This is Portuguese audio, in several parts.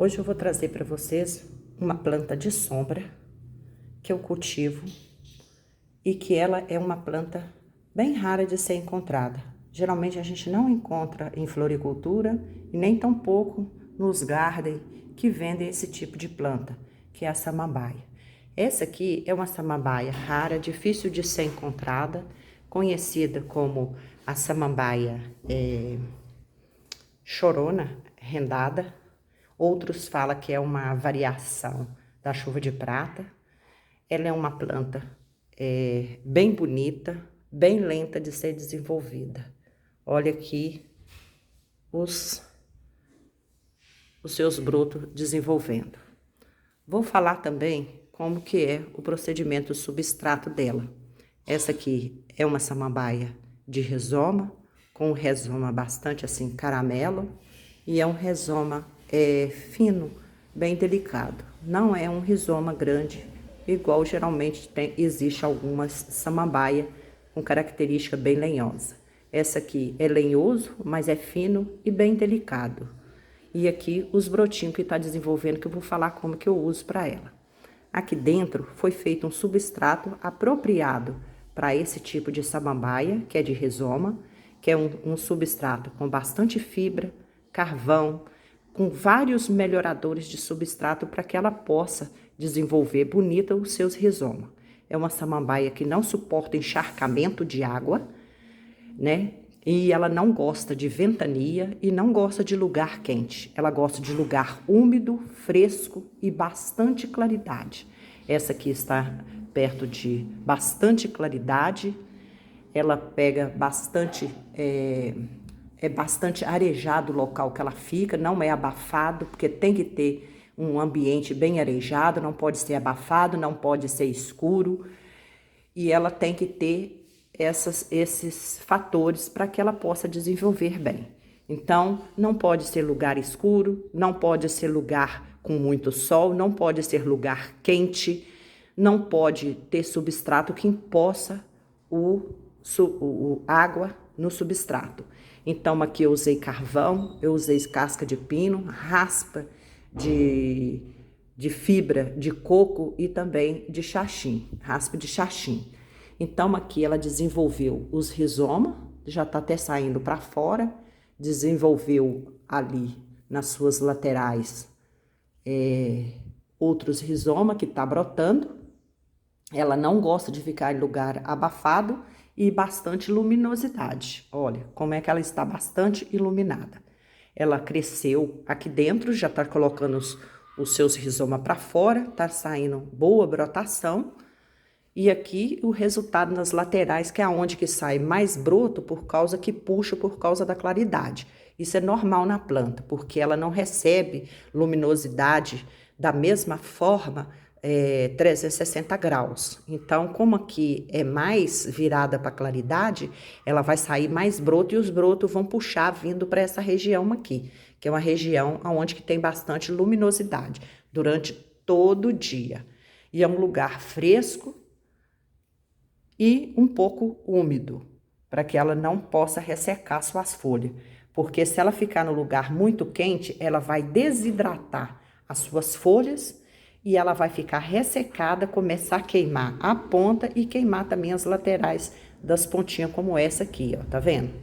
Hoje eu vou trazer para vocês uma planta de sombra que eu cultivo e que ela é uma planta bem rara de ser encontrada. Geralmente a gente não encontra em floricultura e nem tampouco nos garden que vendem esse tipo de planta, que é a samambaia. Essa aqui é uma samambaia rara, difícil de ser encontrada, conhecida como a samambaia chorona rendada. Outros falam que é uma variação da chuva de prata. Ela é uma planta bem bonita, bem lenta de ser desenvolvida. Olha aqui os seus brotos desenvolvendo. Vou falar também como que é o procedimento substrato dela. Essa aqui é uma samambaia de rizoma, com um rizoma bastante assim caramelo, e é um rizoma fino, bem delicado. Não é um rizoma grande, igual geralmente existe algumas samambaia com característica bem lenhosa. Essa aqui é lenhoso, mas é fino e bem delicado. E aqui os brotinhos que está desenvolvendo, que eu vou falar como que eu uso para ela. Aqui dentro foi feito um substrato apropriado para esse tipo de samambaia, que é de rizoma, que é um substrato com bastante fibra, carvão, com vários melhoradores de substrato para que ela possa desenvolver bonita os seus rizomas. É uma samambaia que não suporta encharcamento de água, né? E ela não gosta de ventania e não gosta de lugar quente. Ela gosta de lugar úmido, fresco e bastante claridade. Essa aqui está perto de bastante claridade. Ela pega bastante, bastante arejado o local que ela fica, não é abafado, porque tem que ter um ambiente bem arejado, não pode ser abafado, não pode ser escuro. E ela tem que ter esses fatores para que ela possa desenvolver bem. Então, não pode ser lugar escuro, não pode ser lugar com muito sol, não pode ser lugar quente, não pode ter substrato que impossa água no substrato. Então, aqui eu usei carvão, eu usei casca de pino, raspa de fibra de coco e também de xaxim, raspa de xaxim. Então, aqui ela desenvolveu os rizomas, já tá até saindo para fora, desenvolveu ali nas suas laterais outros rizomas que tá brotando. Ela não gosta de ficar em lugar abafado e bastante luminosidade. Olha como é que ela está bastante iluminada. Ela cresceu aqui dentro, já tá colocando os seus rizomas para fora, tá saindo boa brotação. E aqui o resultado nas laterais, que é onde que sai mais broto, por causa que puxa por causa da claridade. Isso é normal na planta, porque ela não recebe luminosidade da mesma forma 360 graus. Então, como aqui é mais virada para claridade, ela vai sair mais broto e os brotos vão puxar vindo para essa região aqui, que é uma região onde que tem bastante luminosidade durante todo o dia. E é um lugar fresco e um pouco úmido, para que ela não possa ressecar suas folhas. Porque se ela ficar no lugar muito quente, ela vai desidratar as suas folhas e ela vai ficar ressecada, começar a queimar a ponta e queimar também as laterais das pontinhas, como essa aqui, ó, tá vendo?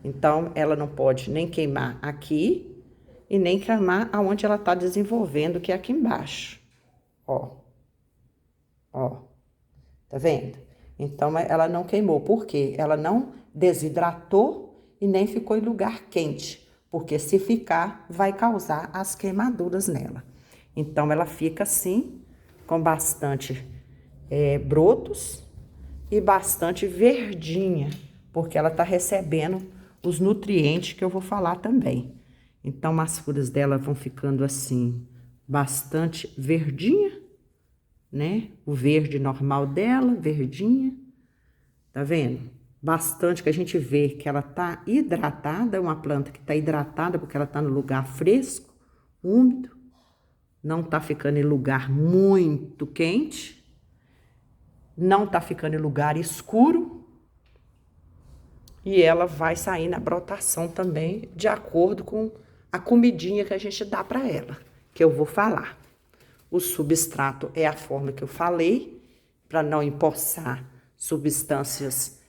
Então, ela não pode nem queimar aqui e nem queimar aonde ela tá desenvolvendo, que é aqui embaixo. Ó, tá vendo? Então, ela não queimou, porque ela não desidratou e nem ficou em lugar quente, porque se ficar, vai causar as queimaduras nela. Então, ela fica assim, com bastante brotos e bastante verdinha, porque ela tá recebendo os nutrientes que eu vou falar também. Então, as folhas dela vão ficando assim, bastante verdinha, né? O verde normal dela, verdinha, tá vendo? Bastante que a gente vê que ela tá hidratada, é uma planta que tá hidratada porque ela tá no lugar fresco, úmido, não tá ficando em lugar muito quente, não tá ficando em lugar escuro, e ela vai sair na brotação também de acordo com a comidinha que a gente dá para ela. que eu vou falar. O substrato é a forma que eu falei, para não empoçar substâncias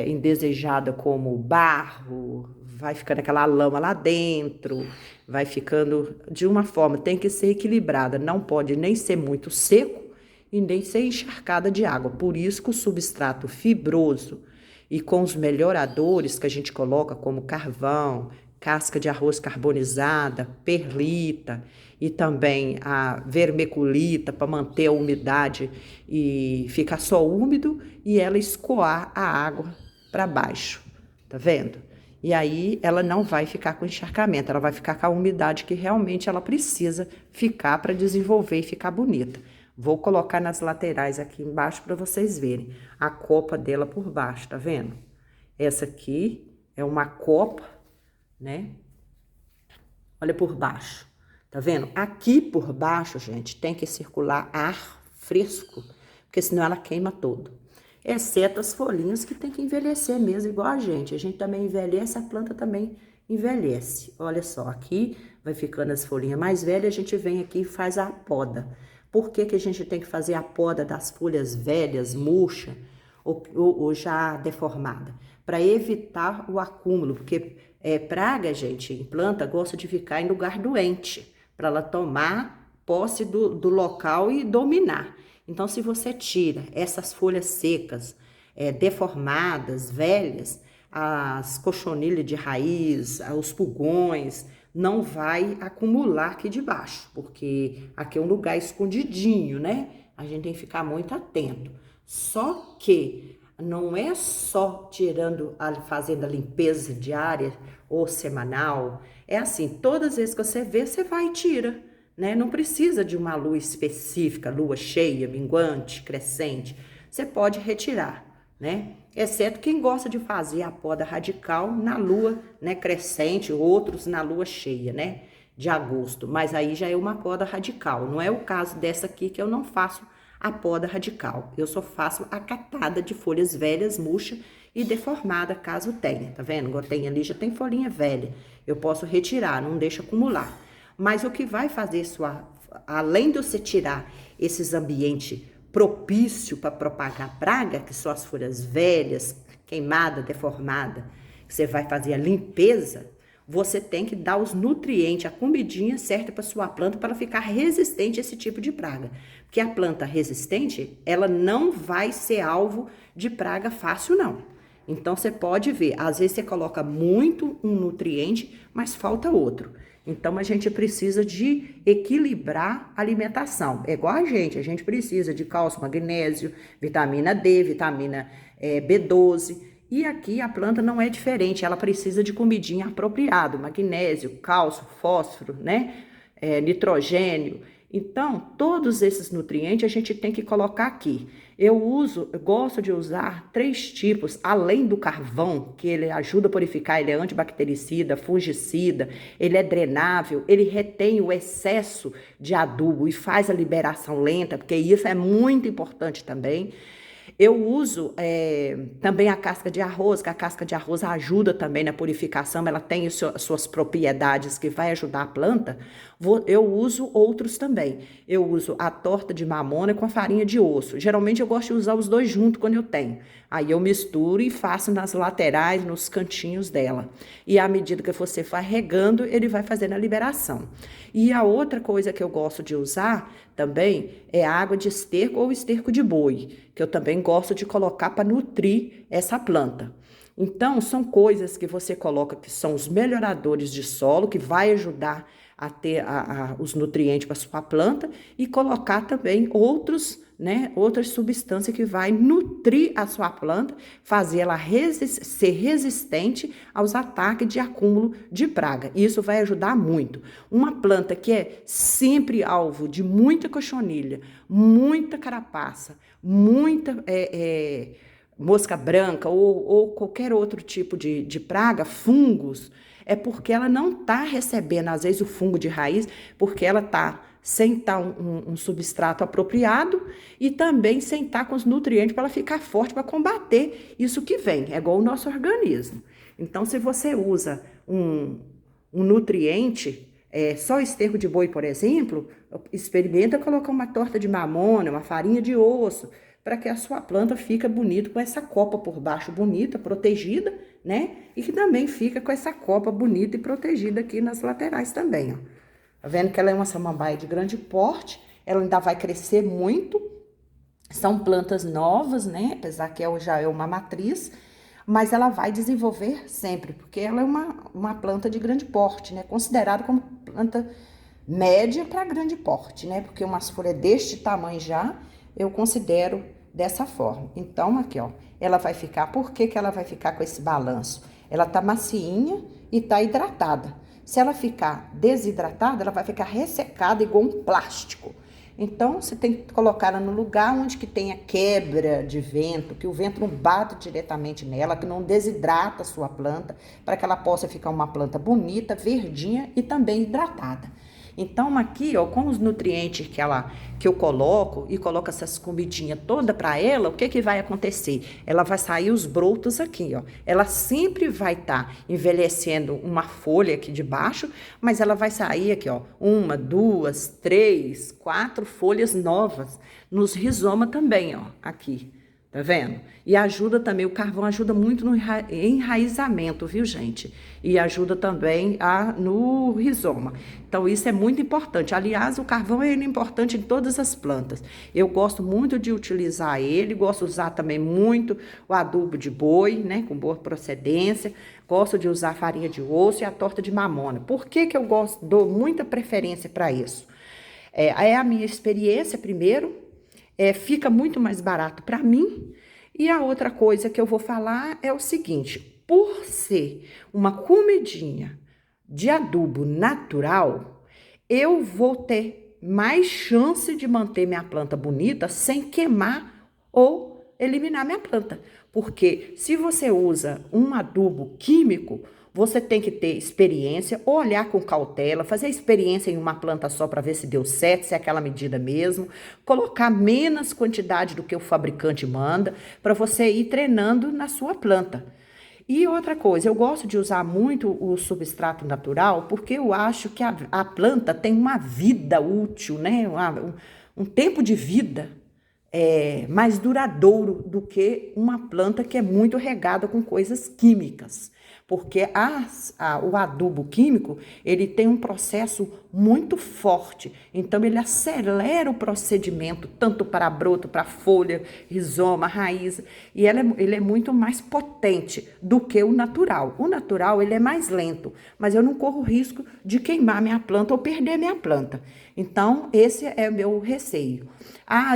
indesejadas como barro, vai ficando aquela lama lá dentro, vai ficando de uma forma, tem que ser equilibrada, não pode nem ser muito seco e nem ser encharcada de água. Por isso que o substrato fibroso e com os melhoradores que a gente coloca, como carvão, casca de arroz carbonizada, perlita e também a vermiculita para manter a umidade e ficar só úmido e ela escoar a água para baixo, tá vendo? E aí ela não vai ficar com encharcamento, ela vai ficar com a umidade que realmente ela precisa ficar para desenvolver e ficar bonita. Vou colocar nas laterais aqui embaixo para vocês verem a copa dela por baixo, tá vendo? Essa aqui é uma copa, né? Olha por baixo, tá vendo? Aqui por baixo, gente, tem que circular ar fresco, porque senão ela queima todo. Exceto as folhinhas que tem que envelhecer mesmo, igual a gente. A gente também envelhece, a planta também envelhece. Olha só, aqui vai ficando as folhinhas mais velhas, a gente vem aqui e faz a poda. Por que que a gente tem que fazer a poda das folhas velhas, murcha ou já deformada? Para evitar o acúmulo, porque praga, gente, em planta gosta de ficar em lugar doente, para ela tomar posse do local e dominar. Então, se você tira essas folhas secas, deformadas, velhas, as cochonilhas de raiz, os pulgões, não vai acumular aqui debaixo, porque aqui é um lugar escondidinho, né? A gente tem que ficar muito atento. Só que não é só fazendo a limpeza diária ou semanal. É assim, todas as vezes que você vê, você vai e tira, né? Não precisa de uma lua específica, lua cheia, minguante, crescente. Você pode retirar, né? Exceto quem gosta de fazer a poda radical na lua, né, crescente, outros na lua cheia, né, de agosto. Mas aí já é uma poda radical. Não é o caso dessa aqui que eu não faço a poda radical. Eu só faço a catada de folhas velhas, murcha e deformada, caso tenha. Tá vendo? Igual tem ali, já tem folhinha velha. Eu posso retirar, não deixa acumular. Mas o que vai fazer além de você tirar esses ambientes propício para propagar praga, que são as folhas velhas, queimada, deformada, que você vai fazer a limpeza, você tem que dar os nutrientes, a comidinha certa para sua planta para ela ficar resistente a esse tipo de praga. Porque a planta resistente, ela não vai ser alvo de praga fácil, não. Então, você pode ver, às vezes você coloca muito um nutriente, mas falta outro. Então, a gente precisa de equilibrar a alimentação. É igual a gente precisa de cálcio, magnésio, vitamina D, vitamina B12. E aqui a planta não é diferente, ela precisa de comidinha apropriada, magnésio, cálcio, fósforo, né? Nitrogênio. Então, todos esses nutrientes a gente tem que colocar aqui. Eu gosto de usar 3 tipos, além do carvão, que ele ajuda a purificar, ele é antibactericida, fungicida, ele é drenável, ele retém o excesso de adubo e faz a liberação lenta, porque isso é muito importante também. Eu uso também a casca de arroz, que a casca de arroz ajuda também na purificação, ela tem as suas propriedades que vai ajudar a planta. Eu uso outros também. Eu uso a torta de mamona com a farinha de osso. Geralmente eu gosto de usar os dois juntos quando eu tenho. Aí eu misturo e faço nas laterais, nos cantinhos dela. E à medida que você vai regando, ele vai fazendo a liberação. E a outra coisa que eu gosto de usar também é água de esterco ou esterco de boi, que eu também gosto de colocar para nutrir essa planta. Então, são coisas que você coloca que são os melhoradores de solo, que vai ajudar a ter os nutrientes para sua planta e colocar também outras substâncias que vai nutrir a sua planta, fazer ela ser resistente aos ataques de acúmulo de praga. Isso vai ajudar muito. Uma planta que é sempre alvo de muita cochonilha, muita carapaça, muita mosca branca ou qualquer outro tipo de praga, fungos, é porque ela não está recebendo, às vezes, o fungo de raiz, porque ela está sem estar um substrato apropriado e também sem estar com os nutrientes para ela ficar forte para combater isso que vem. É igual o nosso organismo. Então, se você usa um nutriente só esterco de boi, por exemplo, experimenta colocar uma torta de mamona, uma farinha de osso, para que a sua planta fique bonita com essa copa por baixo bonita, protegida, né? E que também fica com essa copa bonita e protegida aqui nas laterais também, ó. Tá vendo que ela é uma samambaia de grande porte, ela ainda vai crescer muito. São plantas novas, né? Apesar que já é uma matriz, mas ela vai desenvolver sempre, porque ela é uma planta de grande porte, né? Considerada como planta média para grande porte, né? Porque umas folhas deste tamanho já, eu considero dessa forma. Então, aqui, ó, ela vai ficar, por que que ela vai ficar com esse balanço? Ela tá macinha e tá hidratada. Se ela ficar desidratada, ela vai ficar ressecada igual um plástico. Então, você tem que colocar ela no lugar onde que tenha quebra de vento, que o vento não bata diretamente nela, que não desidrata a sua planta, para que ela possa ficar uma planta bonita, verdinha e também hidratada. Então, aqui, ó, com os nutrientes que eu coloco e coloco essas comidinhas toda para ela, o que que vai acontecer? Ela vai sair os brotos aqui, ó. Ela sempre vai estar envelhecendo uma folha aqui de baixo, mas ela vai sair aqui, ó, 1, 2, 3, 4 folhas novas nos rizomas também, ó, aqui. Tá vendo? E ajuda também, o carvão ajuda muito no enraizamento, viu, gente? E ajuda também no rizoma. Então, isso é muito importante. Aliás, o carvão é importante em todas as plantas. Eu gosto muito de utilizar ele, gosto de usar também muito o adubo de boi, né? Com boa procedência. Gosto de usar a farinha de osso e a torta de mamona. Por que que eu dou muita preferência para isso? É a minha experiência, primeiro. Fica muito mais barato para mim. E a outra coisa que eu vou falar é o seguinte: por ser uma comidinha de adubo natural, eu vou ter mais chance de manter minha planta bonita sem queimar ou eliminar minha planta. Porque se você usa um adubo químico, você tem que ter experiência, olhar com cautela, fazer experiência em uma planta só para ver se deu certo, se é aquela medida mesmo, colocar menos quantidade do que o fabricante manda, para você ir treinando na sua planta. E outra coisa, eu gosto de usar muito o substrato natural, porque eu acho que a planta tem uma vida útil, né? Um tempo de vida mais duradouro do que uma planta que é muito regada com coisas químicas. Porque o adubo químico, ele tem um processo muito forte. Então, ele acelera o procedimento, tanto para broto, para folha, rizoma, raiz. E ele é muito mais potente do que o natural. O natural, ele é mais lento, mas eu não corro risco de queimar minha planta ou perder minha planta. Então, esse é o meu receio.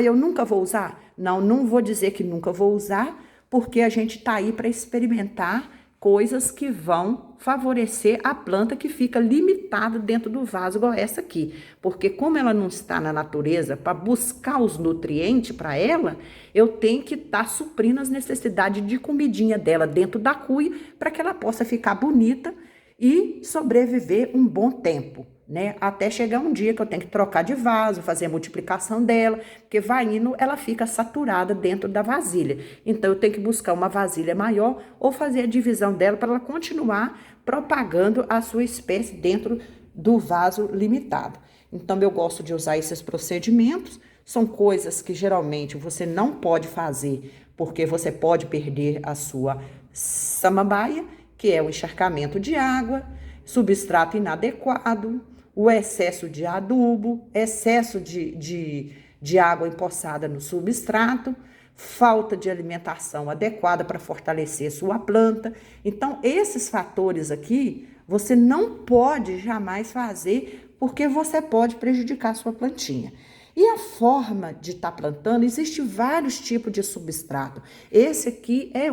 Eu nunca vou usar? Não vou dizer que nunca vou usar, porque a gente está aí para experimentar coisas que vão favorecer a planta que fica limitada dentro do vaso, igual essa aqui. Porque como ela não está na natureza para buscar os nutrientes para ela, eu tenho que estar suprindo as necessidades de comidinha dela dentro da cuia para que ela possa ficar bonita e sobreviver um bom tempo, né? Até chegar um dia que eu tenho que trocar de vaso, fazer a multiplicação dela, porque vai indo, ela fica saturada dentro da vasilha. Então, eu tenho que buscar uma vasilha maior ou fazer a divisão dela para ela continuar propagando a sua espécie dentro do vaso limitado. Então, eu gosto de usar esses procedimentos. São coisas que geralmente você não pode fazer, porque você pode perder a sua samambaia, que é o encharcamento de água, substrato inadequado, o excesso de adubo, excesso de água empoçada no substrato, falta de alimentação adequada para fortalecer sua planta. Então, esses fatores aqui, você não pode jamais fazer, porque você pode prejudicar sua plantinha. E a forma de estar plantando, existe vários tipos de substrato. Esse aqui é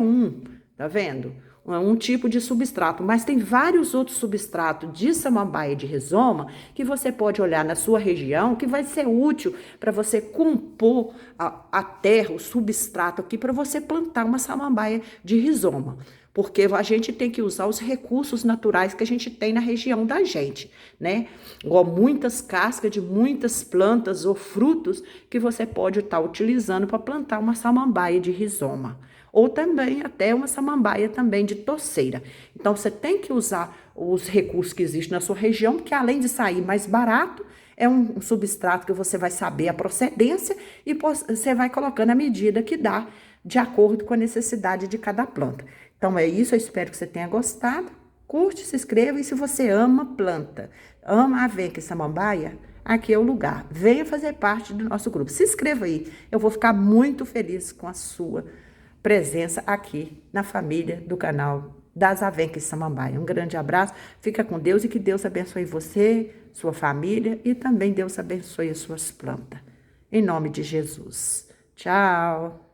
tá vendo? Um tipo de substrato, mas tem vários outros substratos de samambaia de rizoma que você pode olhar na sua região, que vai ser útil para você compor a terra, o substrato aqui, para você plantar uma samambaia de rizoma. Porque a gente tem que usar os recursos naturais que a gente tem na região da gente, né? Igual muitas cascas de muitas plantas ou frutos que você pode estar utilizando para plantar uma samambaia de rizoma. ou também até uma samambaia também de toceira. Então, você tem que usar os recursos que existem na sua região, porque além de sair mais barato, é um substrato que você vai saber a procedência e você vai colocando a medida que dá de acordo com a necessidade de cada planta. Então, é isso, eu espero que você tenha gostado. Curte, se inscreva e se você ama planta, ama avenca e samambaia, aqui é o lugar. Venha fazer parte do nosso grupo. Se inscreva aí. Eu vou ficar muito feliz com a sua presença aqui na família do canal das Avencas Samambaia. Um grande abraço, fica com Deus e que Deus abençoe você, sua família e também Deus abençoe as suas plantas. Em nome de Jesus. Tchau.